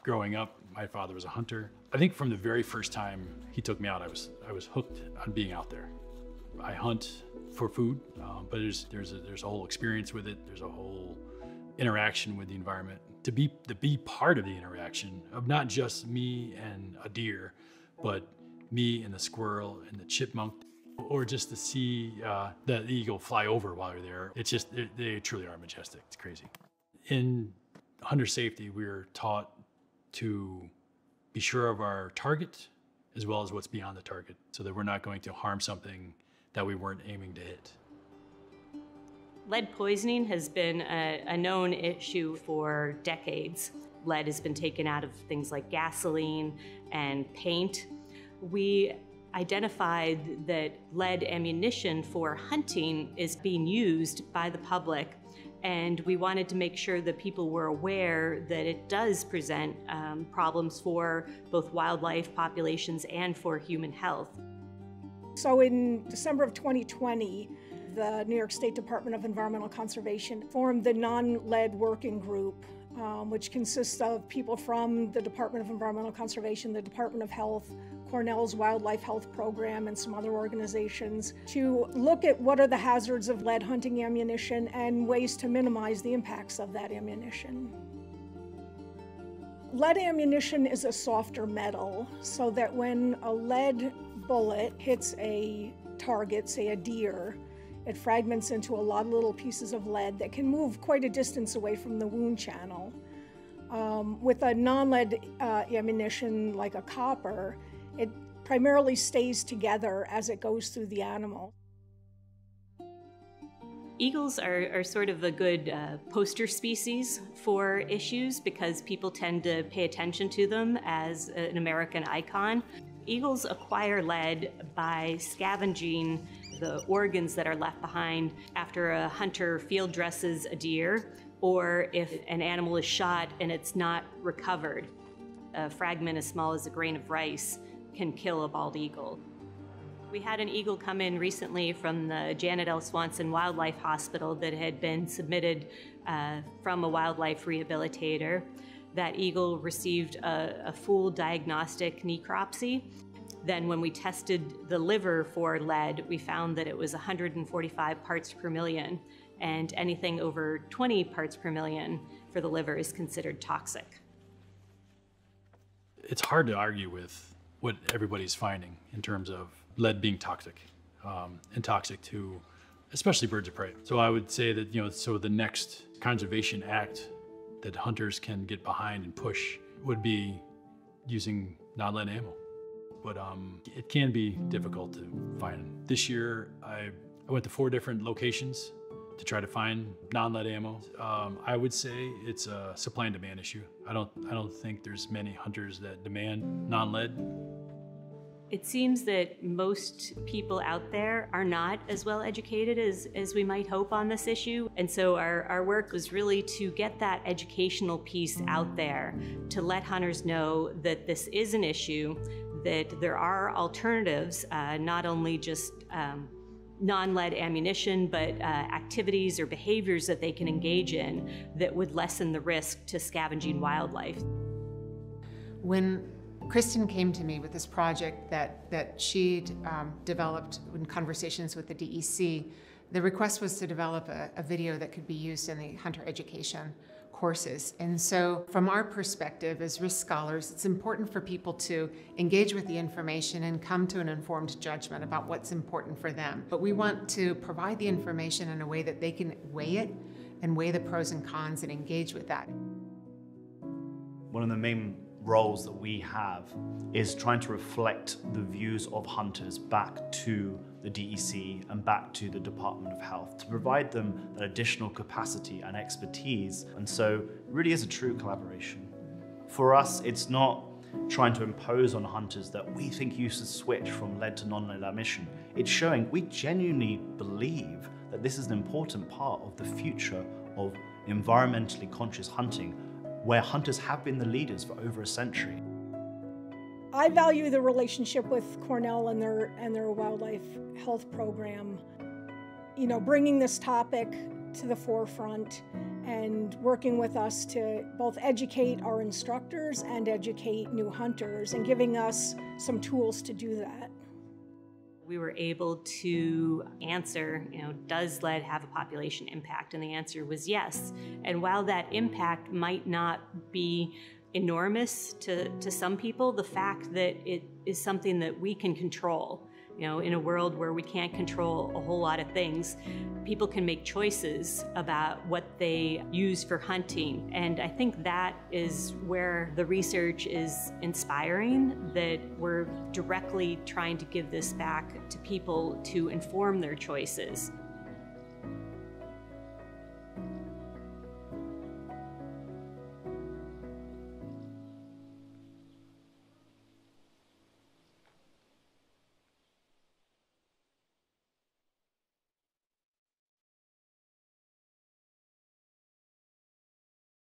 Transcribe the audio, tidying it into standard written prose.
Growing up, my father was a hunter. I think from the very first time he took me out, I was hooked on being out there. I hunt for food, but there's a whole experience with it. There's a whole interaction with the environment. To be part of the interaction of not just me and a deer, but me and the squirrel and the chipmunk, or just to see the eagle fly over while you're there. It's just, they truly are majestic. It's crazy. In hunter safety, we're taught to be sure of our target as well as what's beyond the target, so that we're not going to harm something that we weren't aiming to hit. Lead poisoning has been a known issue for decades. Lead has been taken out of things like gasoline and paint. We identified that lead ammunition for hunting is being used by the public, and we wanted to make sure that people were aware that it does present problems for both wildlife populations and for human health. So in December of 2020, the New York State Department of Environmental Conservation formed the Non-Lead Working Group, which consists of people from the Department of Environmental Conservation, the Department of Health, Cornell's Wildlife Health Program, and some other organizations, to look at what are the hazards of lead hunting ammunition and ways to minimize the impacts of that ammunition. Lead ammunition is a softer metal, so that when a lead bullet hits a target, say a deer, it fragments into a lot of little pieces of lead that can move quite a distance away from the wound channel. With a non-lead ammunition like a copper, it primarily stays together as it goes through the animal. Eagles are sort of a good poster species for issues because people tend to pay attention to them as an American icon. Eagles acquire lead by scavenging the organs that are left behind after a hunter field dresses a deer, or if an animal is shot and it's not recovered. A fragment as small as a grain of rice can kill a bald eagle. We had an eagle come in recently from the Janet L. Swanson Wildlife Hospital that had been submitted from a wildlife rehabilitator. That eagle received a full diagnostic necropsy. Then when we tested the liver for lead, we found that it was 145 parts per million, and anything over 20 parts per million for the liver is considered toxic. It's hard to argue with what everybody's finding in terms of lead being toxic, and toxic to especially birds of prey. So I would say that, so the next conservation act that hunters can get behind and push would be using non-lead ammo. But it can be difficult to find. This year, I went to 4 different locations to try to find non-lead ammo. I would say it's a supply and demand issue. I don't think there's many hunters that demand non-lead. It seems that most people out there are not as well educated as we might hope on this issue. And so our work was really to get that educational piece out there, to let hunters know that this is an issue, that there are alternatives, not only just non-lead ammunition, but activities or behaviors that they can engage in that would lessen the risk to scavenging wildlife. When Kristen came to me with this project that she'd developed in conversations with the DEC, the request was to develop a video that could be used in the hunter education courses. And so from our perspective as risk scholars, it's important for people to engage with the information and come to an informed judgment about what's important for them. But we want to provide the information in a way that they can weigh it and weigh the pros and cons and engage with that. One of the main roles that we have is trying to reflect the views of hunters back to the DEC and back to the Department of Health to provide them that additional capacity and expertise. And so it really is a true collaboration. For us, it's not trying to impose on hunters that we think you should switch from lead to non-lead ammunition. It's showing we genuinely believe that this is an important part of the future of environmentally conscious hunting, where hunters have been the leaders for over a century. I value the relationship with Cornell and their wildlife health program. Bringing this topic to the forefront and working with us to both educate our instructors and educate new hunters, and giving us some tools to do that. We were able to answer, does lead have a population impact? And the answer was yes. And while that impact might not be enormous to some people, the fact that it is something that we can control, in a world where we can't control a whole lot of things, people can make choices about what they use for hunting. And I think that is where the research is inspiring, that we're directly trying to give this back to people to inform their choices.